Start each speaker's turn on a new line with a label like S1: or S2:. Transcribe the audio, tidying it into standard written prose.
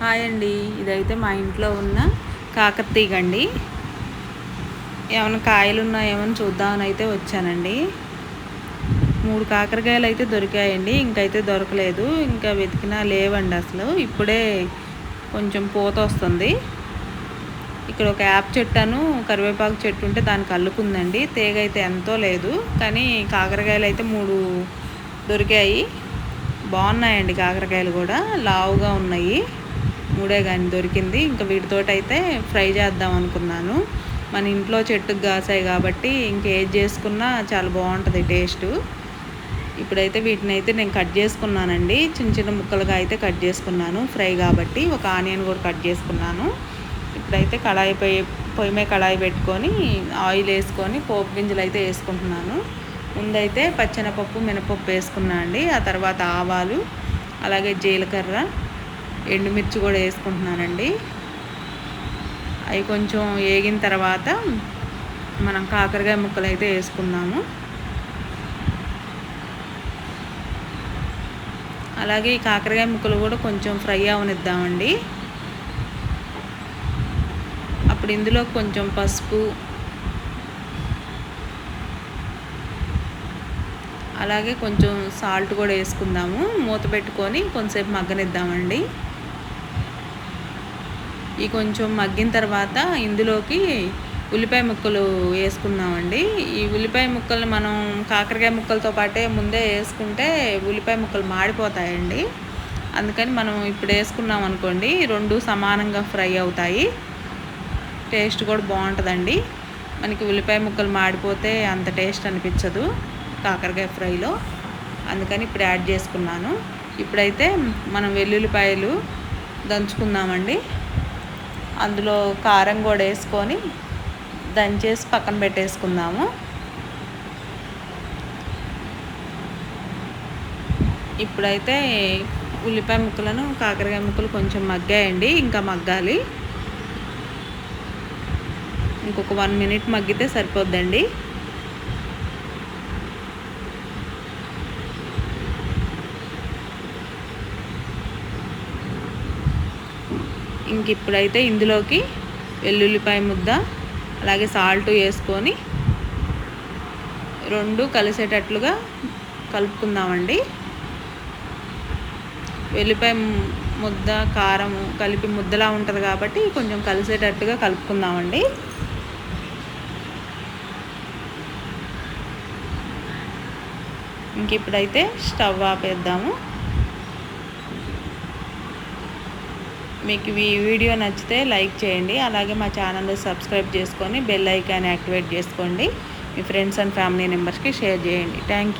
S1: Hi అండి. ఇదైతే మా ఇంట్లో ఉన్న కాకరతీగ అండి. ఏమైనా కాయలు ఉన్నాయేమని చూద్దామని అయితే వచ్చానండి. 3 కాకరకాయలు అయితే దొరికాయండి. ఇంకైతే దొరకలేదు. ఇంకా వెతికినా లేవండి అసలు. ఇప్పుడే కొంచెం పూత వస్తుంది. ఇక్కడ ఒక యాప చెట్టును కరివేపాకు చెట్టు ఉంటే దానికి అల్లుకుందండి. తీగ అయితే ఎంతో లేదు, కానీ కాకరకాయలు అయితే 3 దొరికాయి. బాగున్నాయండి కాకరకాయలు కూడా, లావుగా ఉన్నాయి. 3 కానీ దొరికింది. ఇంకా వీటితోటైతే ఫ్రై చేద్దాం అనుకున్నాను. మన ఇంట్లో చెట్టుకు కాసాయి కాబట్టి ఇంకేది చేసుకున్నా చాలా బాగుంటుంది టేస్టు. ఇప్పుడైతే వీటిని అయితే నేను కట్ చేసుకున్నానండి. చిన్న చిన్న ముక్కలుగా అయితే కట్ చేసుకున్నాను ఫ్రై కాబట్టి. ఒక ఆనియన్ కూడా కట్ చేసుకున్నాను. ఇప్పుడైతే పొయ్యి మీద కళాయి పెట్టుకొని ఆయిల్ వేసుకొని పోపు గింజలు అయితే వేసుకుంటున్నాను. ముందైతే పచ్చెనపప్పు మినపప్పు వేసుకున్నా అండి. ఆ తర్వాత ఆవాలు, అలాగే జీలకర్ర, ఎండుమిర్చి కూడా వేసుకుంటున్నానండి. అవి కొంచెం వేగిన తర్వాత మనం కాకరకాయ ముక్కలు అయితే వేసుకుందాము. అలాగే ఈ కాకరకాయ ముక్కలు కూడా కొంచెం ఫ్రై అవనిద్దామండి. అప్పుడు ఇందులో కొంచెం పసుపు, అలాగే కొంచెం సాల్ట్ కూడా వేసుకుందాము. మూత పెట్టుకొని కొంచెంసేపు మగ్గనిద్దామండి. ఈ కొంచెం మగ్గిన తర్వాత ఇందులోకి ఉల్లిపాయ ముక్కలు వేసుకుందామండి. ఈ ఉల్లిపాయ ముక్కలు మనం కాకరకాయ ముక్కలతో పాటే ముందే వేసుకుంటే ఉల్లిపాయ ముక్కలు మాడిపోతాయండి. అందుకని మనం ఇప్పుడు వేసుకున్నాం అనుకోండి, 2 సమానంగా ఫ్రై అవుతాయి. టేస్ట్ కూడా బాగుంటుందండి. మనకి ఉల్లిపాయ ముక్కలు మాడిపోతే అంత టేస్ట్ అనిపించదు కాకరకాయ ఫ్రైలో. అందుకని ఇప్పుడు యాడ్ చేసుకున్నాను. ఇప్పుడైతే మనం వెల్లుల్లిపాయలు దంచుకుందామండి. అందులో కారం కూడా వేసుకొని దంచేసి పక్కన పెట్టేసుకుందాము. ఇప్పుడైతే ఉల్లిపాయ ముక్కలను కాకరకాయ ముక్కలు కొంచెం మగ్గాయండి. ఇంకా మగ్గాలి. ఇంకొక 1 మినిట్ మగ్గితే సరిపోద్దండి. ఇంక ఇప్పుడైతే ఇందులోకి వెల్లుల్లిపాయ ముద్ద, అలాగే సాల్ట్ వేసుకొని 2 కలిసేటట్లుగా కలుపుకుందామండి. వెల్లిపాయ ముద్ద కారం కలిపి ముద్దలా ఉంటుంది కాబట్టి కొంచెం కలిసేటట్టుగా కలుపుకుందామండి. ఇంక ఇప్పుడైతే స్టవ్ ఆపేద్దాము. మీకు ఈ వీడియో నచ్చితే లైక్ చేయండి. అలాగే మా ఛానల్ని సబ్స్క్రైబ్ చేసుకొని బెల్ ఐకాన్ యాక్టివేట్ చేసుకోండి. మీ ఫ్రెండ్స్ అండ్ ఫ్యామిలీ మెంబర్స్కి షేర్ చేయండి. Thank you.